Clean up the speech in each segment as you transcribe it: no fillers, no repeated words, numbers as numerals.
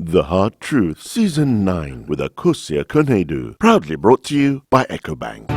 The Hard Truth, Season 9 with Akosia Konedu. Proudly brought to you by EcoBank.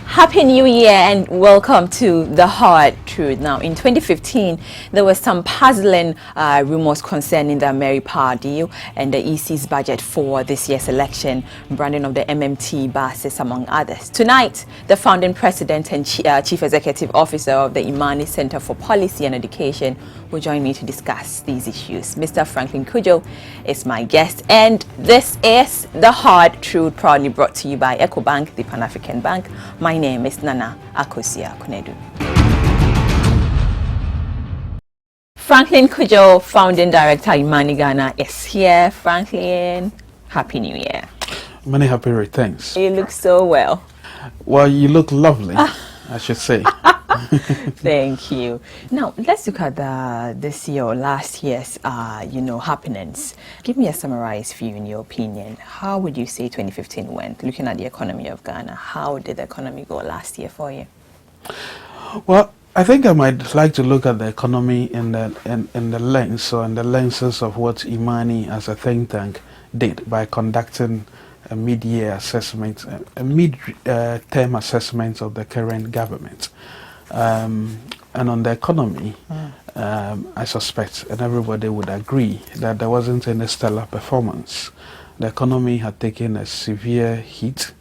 Happy New Year and welcome to The Hard Truth. Now, in 2015, there were some puzzling rumors concerning the AmeriPower deal and the EC's budget for this year's election, branding of the MMT buses, among others. Tonight, the founding president and chief executive officer of the IMANI Center for Policy and Education will join me to discuss these issues. Mr. Franklin Cudjoe is my guest, and this is The Hard Truth, proudly brought to you by EcoBank, the Pan-African Bank. My name is Nana Akosia Konedu. Franklin Cudjoe, founding director IMANI Ghana, is here. Franklin, Happy New Year. Many happy returns. You look so well. Well, you look lovely, I should say. Thank you. Now, let's look at this year or last year's, happenings. Give me a summarized view in your opinion. How would you say 2015 went, looking at the economy of Ghana? How did the economy go last year for you? Well, I think I might like to look at the economy in the lens, or in the lenses of what IMANI as a think tank did by conducting a mid-year assessment, a mid-term assessment of the current government. And on the economy, I suspect, and everybody would agree, that there wasn't any stellar performance. The economy had taken a severe hit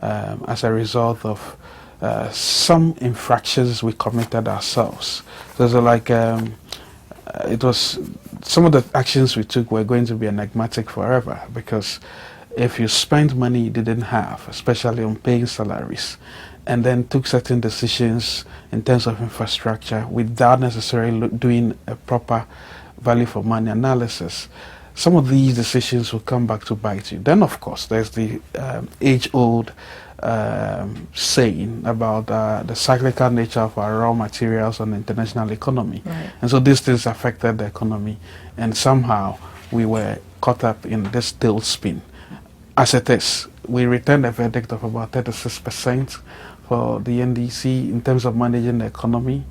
as a result of some infractions we committed ourselves. So like it was, some of the actions we took were going to be enigmatic forever, because if you spent money you didn't have, especially on paying salaries, and then took certain decisions in terms of infrastructure without necessarily doing a proper value for money analysis, some of these decisions will come back to bite you. Then, of course, there's the age-old saying about the cyclical nature of our raw materials on the international economy. Right. And so these things affected the economy, and somehow we were caught up in this tailspin. As it is, we returned a verdict of about 36% for the NDC in terms of managing the economy.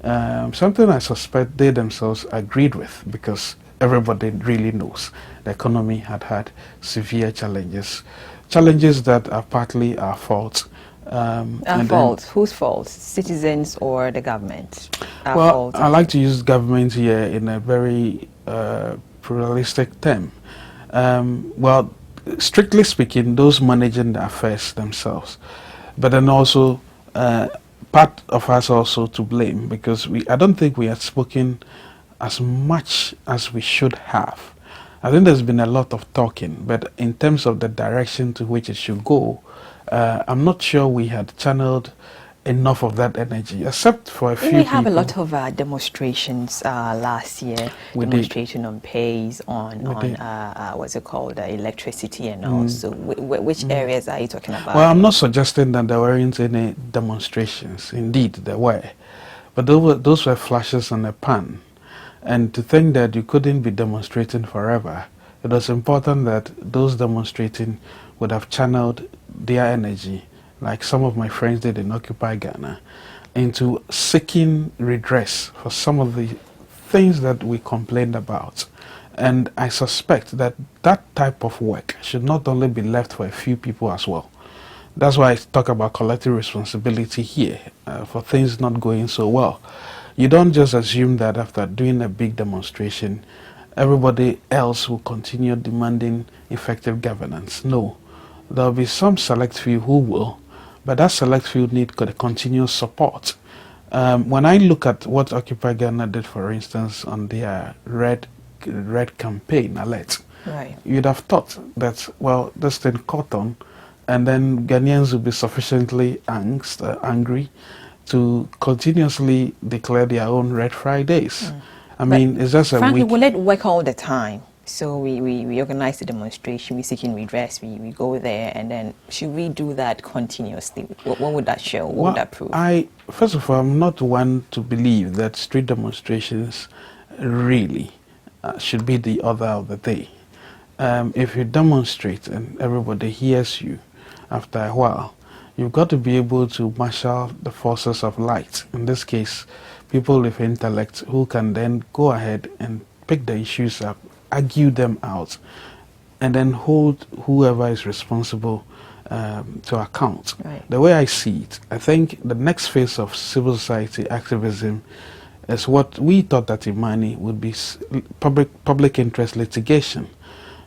Something I suspect they themselves agreed with, because everybody really knows the economy had severe challenges that are partly our fault. Our fault? Whose fault? Citizens or the government? Well, I like to use government here in a very pluralistic term. Well, strictly speaking, those managing the affairs themselves, but then also part of us also to blame, because I don't think we had spoken as much as we should have. I think there's been a lot of talking, but in terms of the direction to which it should go, I'm not sure we had channeled enough of that energy, except for a few people. We have a lot of demonstrations last year. Demonstration on pays, on what's it called, electricity, and also which areas are you talking about? Well, I'm not suggesting that there weren't any demonstrations. Indeed, there were, but those were flashes in the pan. And to think that you couldn't be demonstrating forever, it was important that those demonstrating would have channeled their energy, like some of my friends did in Occupy Ghana, into seeking redress for some of the things that we complained about. And I suspect that that type of work should not only be left for a few people as well. That's why I talk about collective responsibility here for things not going so well. You don't just assume that after doing a big demonstration, everybody else will continue demanding effective governance. No, there will be some select few who will, but that select few need continuous support. When I look at what Occupy Ghana did, for instance, on their red campaign alert, right, you'd have thought that, well, this thing caught on, and then Ghanaians would be sufficiently angry to continuously declare their own Red Fridays. I mean, it's just a frankly, week. will it work all the time? So we organize the demonstration, we seeking redress, we go there, and then should we do that continuously? What would that show? What would that prove? First of all, I'm not one to believe that street demonstrations really should be the order of the day. If you demonstrate and everybody hears you, after a while, you've got to be able to marshal the forces of light. In this case, people with intellect who can then go ahead and pick the issues up, argue them out, and then hold whoever is responsible to account. Right. The way I see it, I think the next phase of civil society activism is what we thought that IMANI would be public interest litigation,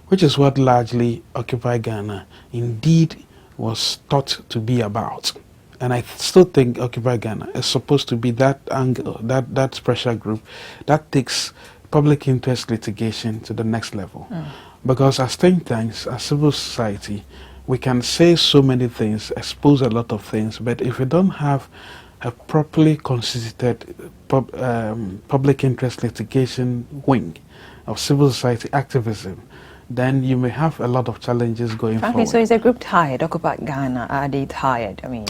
which is what largely Occupy Ghana indeed was thought to be about. And I still think Occupy Ghana is supposed to be that angle, that pressure group that takes public interest litigation to the next level. Because as think tanks, as civil society, we can say so many things, expose a lot of things, but if we don't have a properly constituted public interest litigation wing of civil society activism, then you may have a lot of challenges going forward. So is the group tired? Occupy Ghana, are they tired? I mean,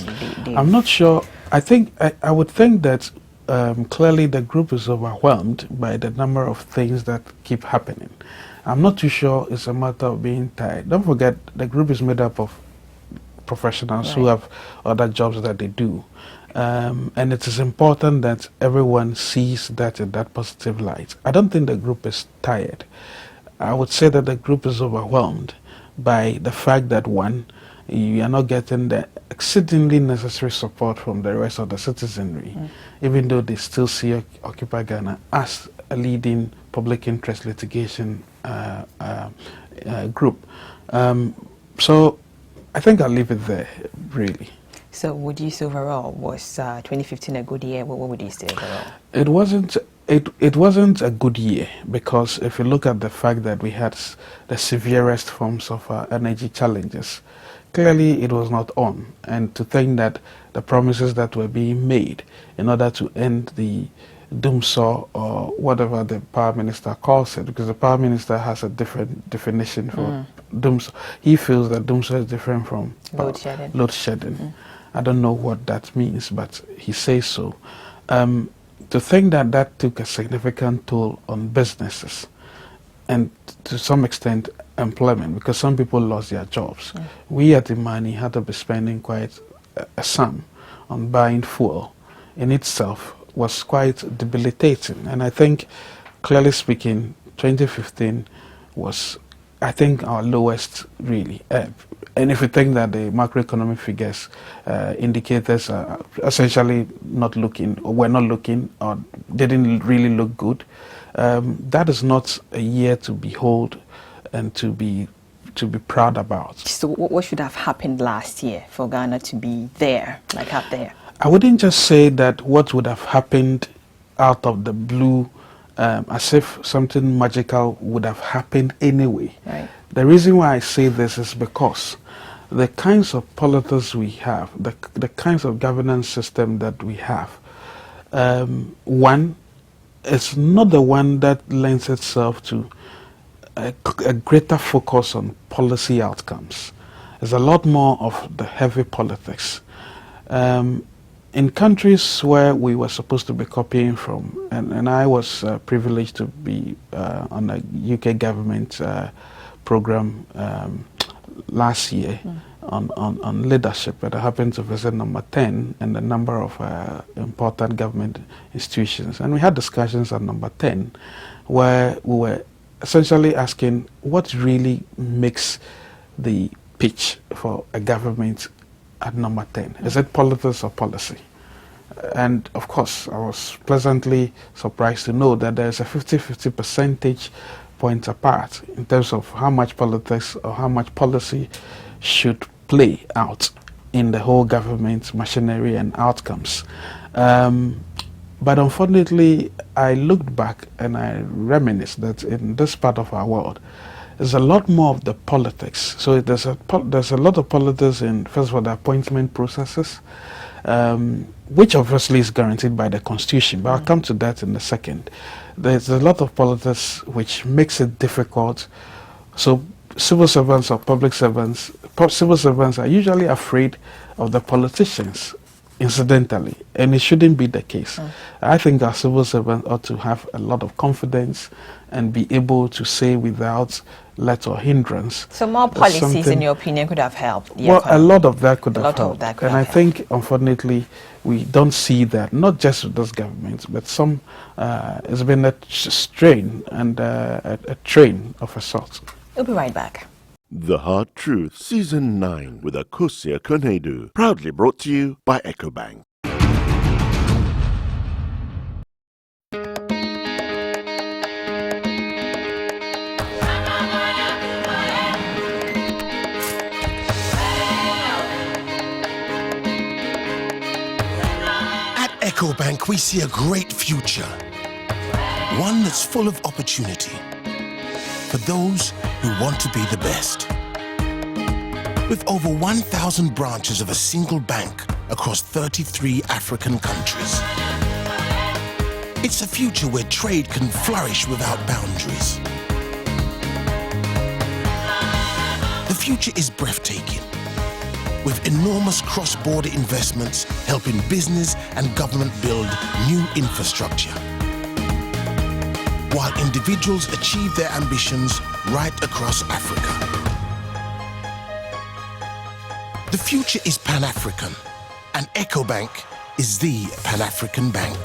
I'm not sure. I would think that clearly the group is overwhelmed by the number of things that keep happening. I'm not too sure it's a matter of being tired. Don't forget, the group is made up of professionals who have other jobs that they do. And it is important that everyone sees that in that positive light. I don't think the group is tired. I would say that the group is overwhelmed by the fact that, one, you are not getting the exceedingly necessary support from the rest of the citizenry, even though they still see Occupy Ghana as a leading public interest litigation group. So I think I'll leave it there, really. So would you say overall, was 2015 a good year? What would you say overall? It wasn't a good year, because if you look at the fact that we had the severest forms of energy challenges, clearly it was not on. And to think that the promises that were being made in order to end the doomsaw, or whatever the power minister calls it, because the power minister has a different definition for doomsaw. He feels that doomsaw is different from Load shedding. Load shedding. I don't know what that means, but he says so. To think that that took a significant toll on businesses and to some extent employment, because some people lost their jobs. We at IMANI had to be spending quite a sum on buying fuel. In itself was quite debilitating. And I think, clearly speaking, 2015 was, I think, our lowest really. And if you think that the macroeconomic figures, indicators are essentially not looking, or were not looking, or didn't really look good, that is not a year to behold and to be proud about. So what should have happened last year for Ghana to be there, like up there? I wouldn't just say that what would have happened out of the blue, as if something magical would have happened anyway. Right. The reason why I say this is because the kinds of politics we have, the kinds of governance system that we have, one, it's not the one that lends itself to a greater focus on policy outcomes. There's a lot more of the heavy politics. In countries where we were supposed to be copying from, and I was privileged to be on a UK government program last year on leadership, but I happened to visit number 10 and a number of important government institutions. And we had discussions at number 10 where we were essentially asking what really makes the pitch for a government at number 10. Is it politics or policy? And of course, I was pleasantly surprised to know that there's a 50-50 percentage point apart in terms of how much politics or how much policy should play out in the whole government machinery and outcomes. But unfortunately, I looked back and I reminisced that in this part of our world, there's a lot more of the politics. So there's a lot of politics in, first of all, the appointment processes, which obviously is guaranteed by the Constitution, but I'll come to that in a second. There's a lot of politics which makes it difficult. So civil servants or public servants, civil servants are usually afraid of the politicians, incidentally, and it shouldn't be the case. I think our civil servants ought to have a lot of confidence and be able to say without let or hindrance. So more policies, in your opinion, could have helped? Well, a lot of that could have helped. And I think, unfortunately, we don't see that, not just with this government, but some, it's been a strain and a train of a sort. We'll be right back. The Hard Truth, Season 9 with Cudjoe Konedu. Proudly brought to you by EcoBank. At EcoBank, we see a great future. One that's full of opportunity for those who want to be the best. With over 1,000 branches of a single bank across 33 African countries. It's a future where trade can flourish without boundaries. The future is breathtaking, with enormous cross-border investments helping business and government build new infrastructure, while individuals achieve their ambitions right across Africa. The future is Pan-African, and EcoBank is the Pan-African bank.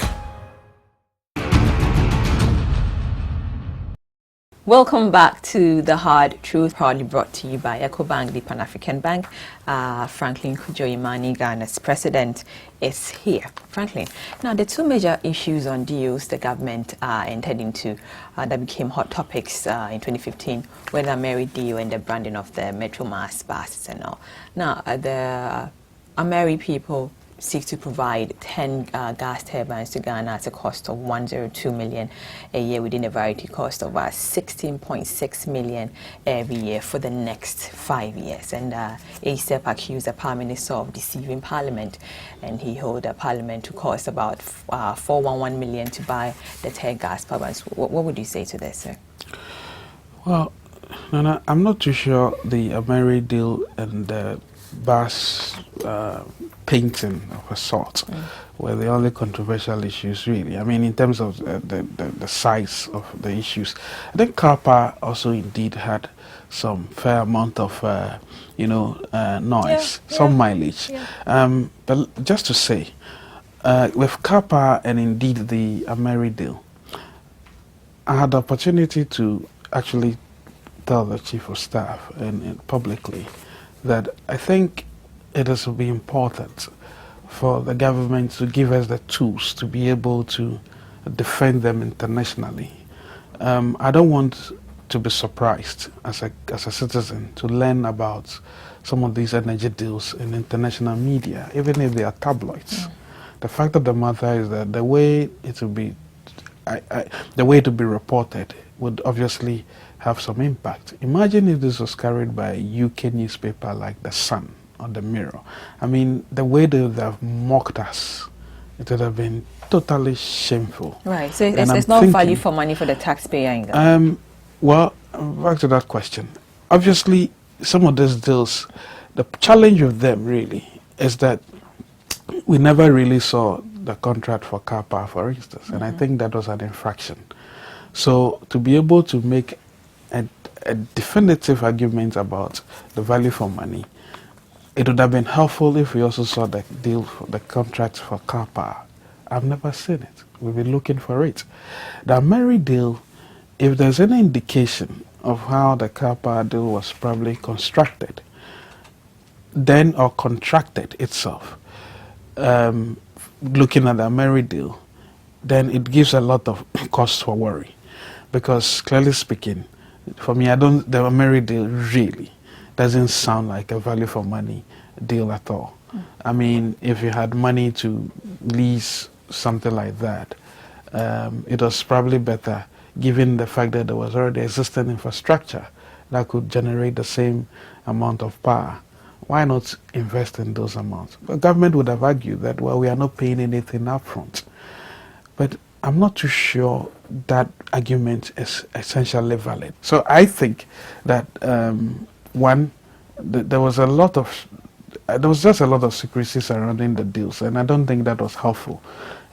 Welcome back to The Hard Truth, proudly brought to you by EcoBank, the Pan-African Bank. Franklin Cudjoe, IMANI, Ghana's president, is here. Franklin, now the two major issues on deals the government entered into that became hot topics in 2015 were the Ameri deal and the branding of the Metro Mass buses and all. Now, the Ameri people seek to provide 10 gas turbines to Ghana at a cost of 102 million a year within a variety cost of 16.6 million every year for the next 5 years. And ASEP accused the Prime Minister of deceiving Parliament, and he held the Parliament to cost about 411 million to buy the 10 gas turbines. What would you say to this, sir? Well, Nana, I'm not too sure the Ameri deal and the bus painting of a sort were the only controversial issues, really. I mean, in terms of the size of the issues, I think Kapa also indeed had some fair amount of noise, some mileage. But just to say, with Kapa and indeed the Ameri deal, I had the opportunity to actually tell the Chief of Staff and publicly that I think it is to be important for the government to give us the tools to be able to defend them internationally. I don't want to be surprised as a citizen to learn about some of these energy deals in international media, even if they are tabloids. The fact of the matter is that the way it will be, the way to be reported would obviously have some impact. Imagine if this was carried by a UK newspaper like The Sun or The Mirror. I mean, the way they would have mocked us, it would have been totally shameful. Right, so it's not value for money for the taxpayer in Ghana. Well, back to that question. Obviously, some of these deals, the challenge with them really is that we never really saw the contract for Kapa, for instance, and I think that was an infraction. So to be able to make a definitive argument about the value for money, it would have been helpful if we also saw the deal, for the contract for Kapa. I've never seen it. We've been looking for it. The Ameri deal, if there's any indication of how the Kapa deal was probably constructed, then or contracted itself, looking at the Ameri deal, then it gives a lot of cause for worry. Because clearly speaking, for me, the Ameri deal really doesn't sound like a value for money deal at all. I mean, if you had money to lease something like that, it was probably better, given the fact that there was already existing infrastructure that could generate the same amount of power why not invest in those amounts? The government would have argued that, well, we are not paying anything upfront. But I'm not too sure that argument is essentially valid. So I think that there was just a lot of secrecy surrounding the deals, and I don't think that was helpful.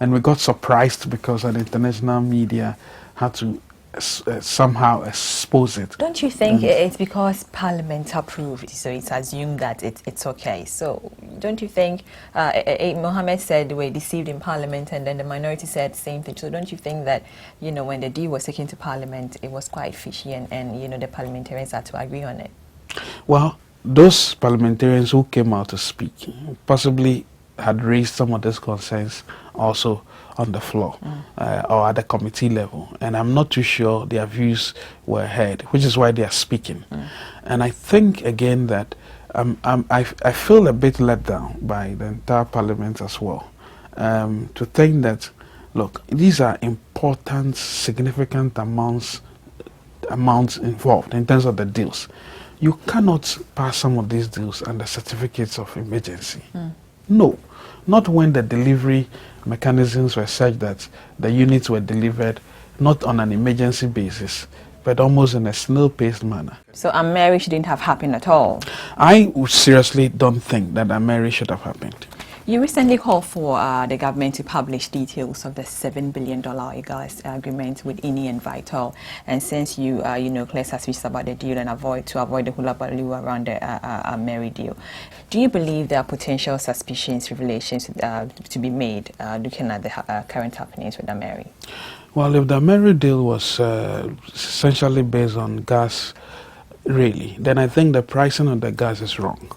And we got surprised because an international media had to somehow expose it. Don't you think it's because Parliament approved, so it's assumed that it's okay? So don't you think Mohammed said we're deceived in Parliament, and then the minority said the same thing? So don't you think that, you know, when the deal was taken to Parliament, it was quite fishy, and you know, the parliamentarians had to agree on it? Well, those parliamentarians who came out to speak possibly had raised some of these concerns also on the floor or at the committee level, and I'm not too sure their views were heard, which is why they are speaking. And I think again that I feel a bit let down by the entire Parliament as well, to think that, look, these are important, significant amounts involved in terms of the deals. You cannot pass some of these deals under certificates of emergency. No, not when the delivery mechanisms were such that the units were delivered not on an emergency basis, but almost in a snail-paced manner. So a marriage shouldn't have happened at all? I seriously don't think that a marriage should have happened. You recently called for the government to publish details of the $7 billion gas agreement with IMANI and Vital. And since you know, Claire has reached about the deal and to avoid the hula baloo around the Mary deal, do you believe there are potential suspicions, revelations to be made looking at the current happenings with the Mary? Well, if the Mary deal was essentially based on gas, really, then I think the pricing of the gas is wrong.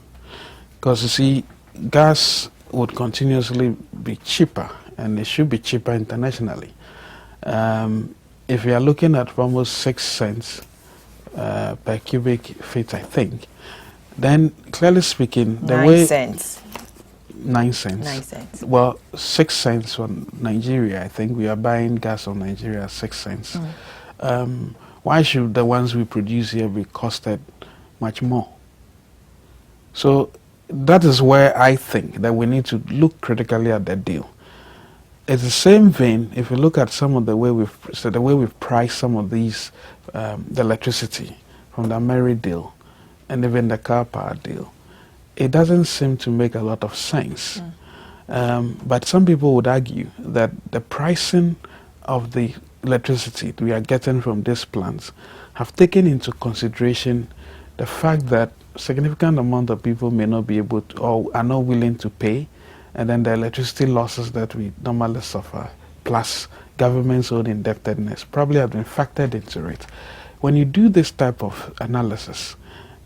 Because you see, gas would continuously be cheaper, and it should be cheaper internationally. If you are looking at almost 6 cents per cubic feet, I think, then clearly speaking, the 9 cents. 9 cents. 9 cents. Well, 6 cents from Nigeria. I think we are buying gas from Nigeria at 6 cents. Why should the ones we produce here be costed much more? So that is where I think that we need to look critically at the deal. It's the same vein if you look at some of the way we've priced some of these, the electricity from the Mary deal and even the car power deal. It doesn't seem to make a lot of sense. But some people would argue that the pricing of the electricity we are getting from these plants have taken into consideration the fact that significant amount of people may not be able to or are not willing to pay, and then the electricity losses that we normally suffer, plus government's own indebtedness, probably have been factored into it. When you do this type of analysis,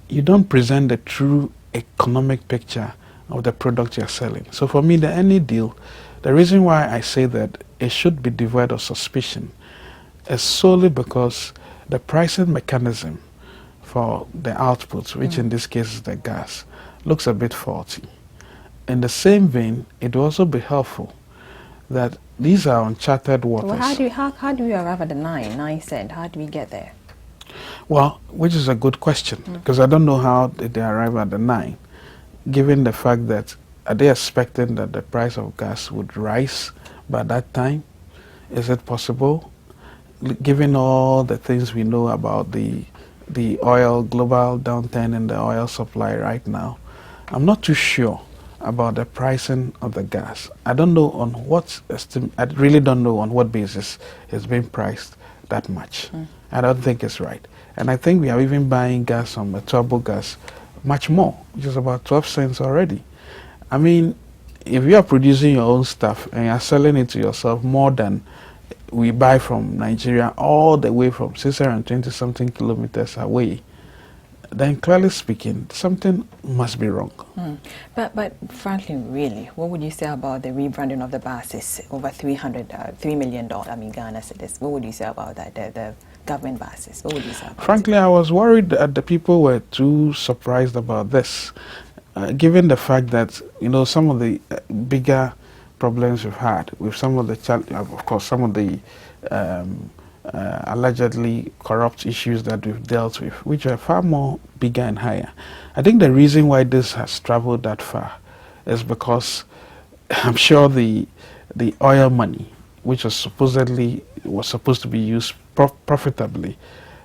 you don't present the true economic picture of the product you're selling. So for me, any deal, the reason why I say that it should be devoid of suspicion is solely because the pricing mechanism for the outputs, which in this case is the gas, looks a bit faulty. In the same vein, it will also be helpful that these are uncharted waters. Well, how do we arrive at the 9 cents? How do we get there? Well, which is a good question, because I don't know how did they arrive at the 9, given the fact that are they expecting that the price of gas would rise by that time? Is it possible? Given all the things we know about the oil, global downturn in the oil supply right now, I'm not too sure about the pricing of the gas. I don't know on I really don't know on what basis it's being priced that much. I don't think it's right. And I think we are even buying gas from a turbo gas much more, which is about 12 cents already. I mean, if you are producing your own stuff and you're selling it to yourself more than we buy from Nigeria all the way from 620 something kilometers away, then clearly speaking, something must be wrong. But frankly, really, what would you say about the rebranding of the buses? Over $3 million, I mean, Ghana cedis. What would you say about that, the government buses? What would you say about Frankly, I was worried that the people were too surprised about this, given the fact that, you know, some of the bigger problems we've had with some of the, of course, some of the allegedly corrupt issues that we've dealt with, which are far more bigger and higher. I think the reason why this has traveled that far is because I'm sure the oil money, which was supposed to be used profitably,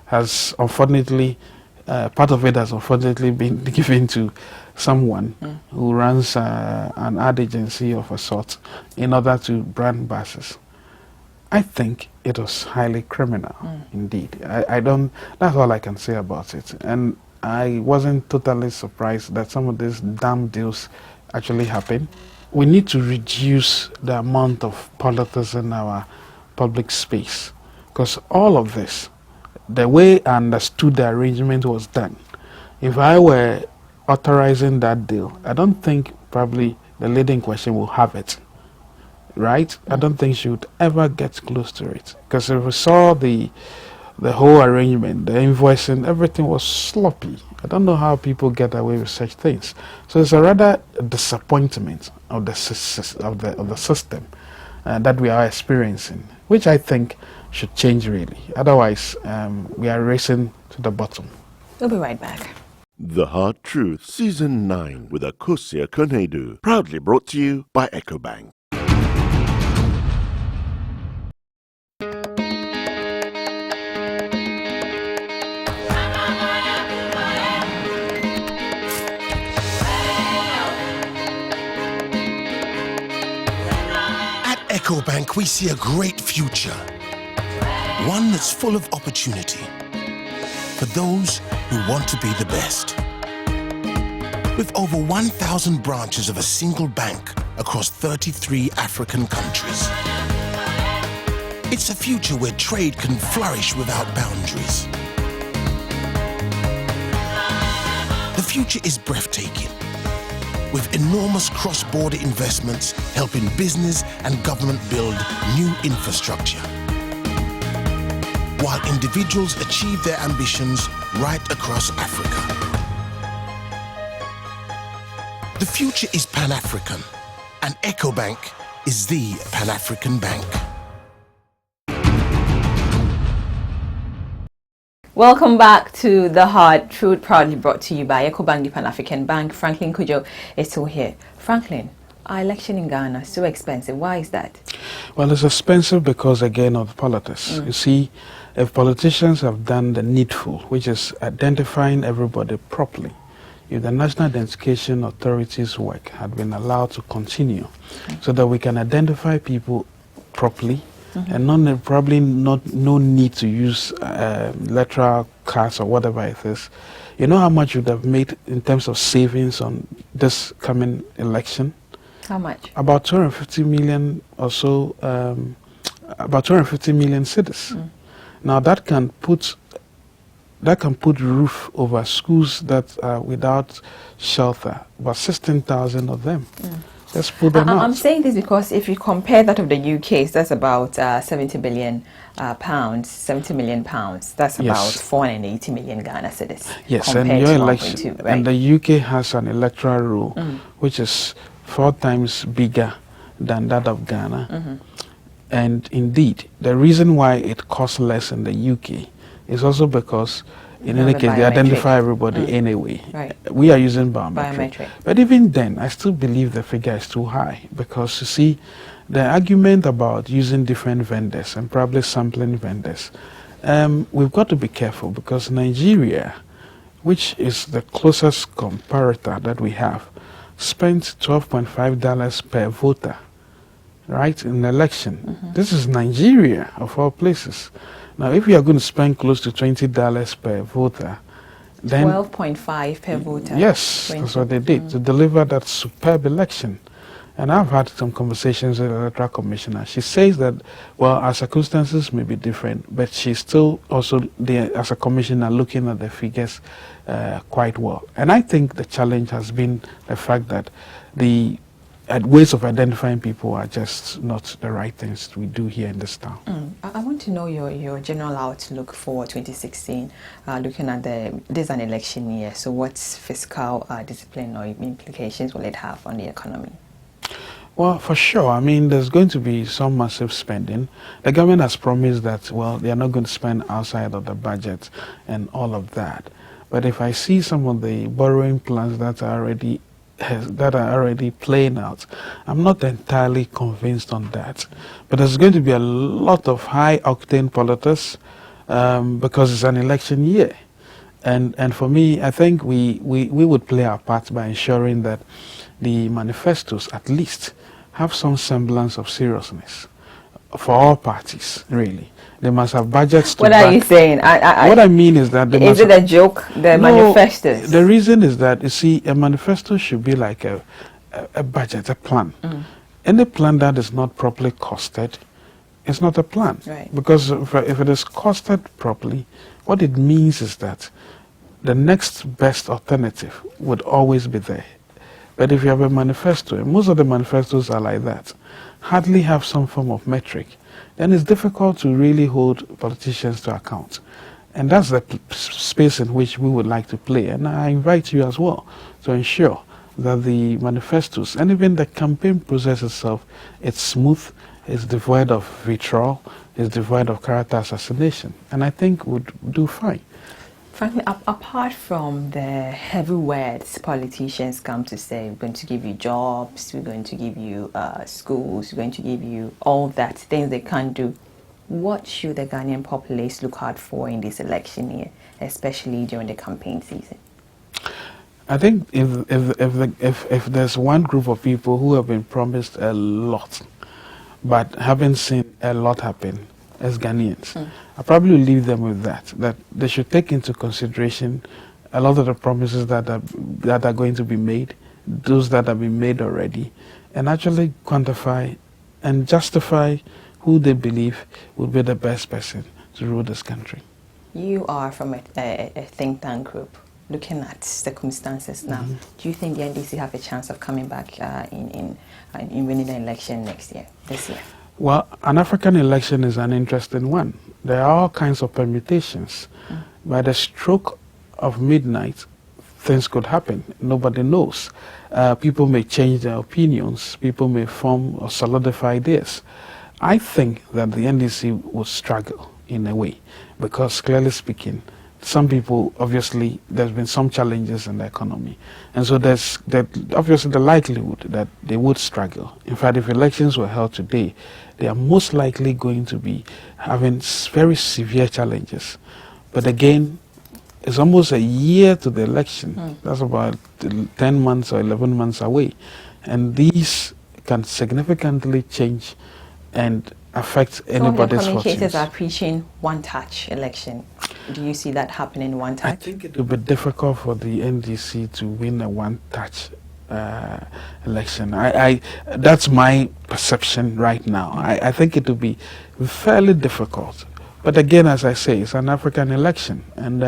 has unfortunately part of it has unfortunately been given to someone who runs an ad agency of a sort in order to brand buses. I think it was highly criminal indeed. I don't. That's all I can say about it. And I wasn't totally surprised that some of these damn deals actually happened. We need to reduce the amount of politics in our public space, because all of this, the way I understood the arrangement was done. If I were authorizing that deal, I don't think probably the lady in question will have it. Right? I don't think she would ever get close to it. Because if we saw the whole arrangement, the invoicing, everything was sloppy. I don't know how people get away with such things. So it's a rather disappointment of the system that we are experiencing, which I think should change really. Otherwise, we are racing to the bottom. We'll be right back. The Hard Truth, Season 9 with Cudjoe Konedu. Proudly brought to you by EcoBank. At EcoBank, we see a great future. One that's full of opportunity for those who want to be the best. With over 1,000 branches of a single bank across 33 African countries. It's a future where trade can flourish without boundaries. The future is breathtaking, with enormous cross-border investments helping business and government build new infrastructure, while individuals achieve their ambitions right across Africa. The future is Pan-African, and EcoBank is the Pan-African bank. Welcome back to The Hard Truth, proudly brought to you by EcoBank, the Pan-African Bank. Franklin Cudjoe is still here. Franklin, our election in Ghana is so expensive. Why is that? Well, it's expensive because, again, of politics. You see, if politicians have done the needful, which is identifying everybody properly, if the National Identification Authority's work had been allowed to continue so that we can identify people properly, and no need to use electoral cards or whatever it is. You know how much you would have made in terms of savings on this coming election? How much? About 250 million or so, about 250 million cities. Now that can put roof over schools that are without shelter, about 16,000 of them. Let's put them out. I'm saying this because if you compare that of the UK's, that's about 70 billion pounds, 70 million pounds. That's about 480 million Ghana cedis. Yes, and your election, right? And the UK has an electoral rule which is 4 times bigger than that of Ghana. And indeed, the reason why it costs less in the UK is also because in any case, they identify everybody anyway. Right. We are using biometric. But even then, I still believe the figure is too high because, you see, the argument about using different vendors and probably sampling vendors, we've got to be careful because Nigeria, which is the closest comparator that we have, spent $12.5 per voter, right, in the election. This is Nigeria, of all places. Now, if you are going to spend close to $20 per voter, then 12.5 per voter. Yes, 20. That's what they did to deliver that superb election. And I've had some conversations with the Electoral Commissioner. She says that, well, our circumstances may be different, but she's still also there as a commissioner looking at the figures quite well. And I think the challenge has been the fact that the ways of identifying people are just not the right things we do here in this town. I want to know your general outlook for 2016, looking at this is an election year, so what fiscal discipline or implications will it have on the economy? Well, for sure. I mean, there's going to be some massive spending. The government has promised that, well, they are not going to spend outside of the budget and all of that. But if I see some of the borrowing plans that are already playing out, I'm not entirely convinced on that. But there's going to be a lot of high-octane politics because it's an election year. And for me, I think we would play our part by ensuring that the manifestos at least have some semblance of seriousness for all parties, really. They must have budgets to What back. are you saying? What I mean is that they Is must it a joke, the No, manifestos? The reason is that, you see, a manifesto should be like a budget, a plan. Any plan that is not properly costed is not a plan. Right. Because if it is costed properly, what it means is that the next best alternative would always be there. But if you have a manifesto, and most of the manifestos are like that, hardly have some form of metric, then it's difficult to really hold politicians to account. And that's the space in which we would like to play. And I invite you as well to ensure that the manifestos and even the campaign process itself, it's smooth, it's devoid of vitriol, it's devoid of character assassination. And I think would do fine. Frankly, apart from the heavy words politicians come to say, we're going to give you jobs, we're going to give you schools, we're going to give you all that, things they can't do, what should the Ghanaian populace look out for in this election year, especially during the campaign season? I think if there's one group of people who have been promised a lot, but haven't seen a lot happen, as Ghanaians, I probably will leave them with that they should take into consideration a lot of the promises that are going to be made, those that have been made already, and actually quantify and justify who they believe would be the best person to rule this country. You are from a think tank group looking at circumstances now. Do you think the NDC have a chance of coming back in winning the election this year? Well, an African election is an interesting one. There are all kinds of permutations. By the stroke of midnight, things could happen. Nobody knows. People may change their opinions. People may form or solidify theirs. I think that the NDC will struggle in a way because, clearly speaking, some people, obviously, there's been some challenges in the economy. And so there's obviously the likelihood that they would struggle. In fact, if elections were held today, they are most likely going to be having very severe challenges. But again, it's almost a year to the election. That's about 10 months or 11 months away. And these can significantly change and affect anybody's Some commentators fortunes. are preaching one-touch election. Do you see that happening in one touch? I think it will be difficult for the NDC to win a one-touch election. That's my perception right now. I think it will be fairly difficult. But again, as I say, it's an African election, and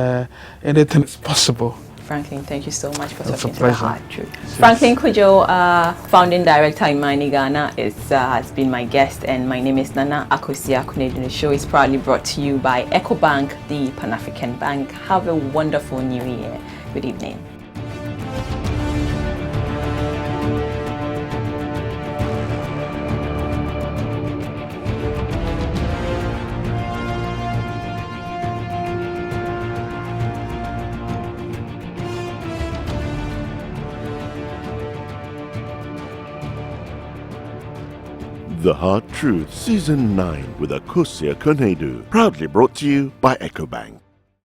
anything is possible. Franklin, thank you so much for It's talking a to the pleasure. Hard Truth. Franklin Cudjoe, founding director IMANI Ghana, has been my guest, and my name is Nana Akosua-Konadu. The show is proudly brought to you by EcoBank, the Pan-African Bank. Have a wonderful new year. Good evening. The Hard Truth, Season 9 with Akosia Konedu. Proudly brought to you by EcoBank.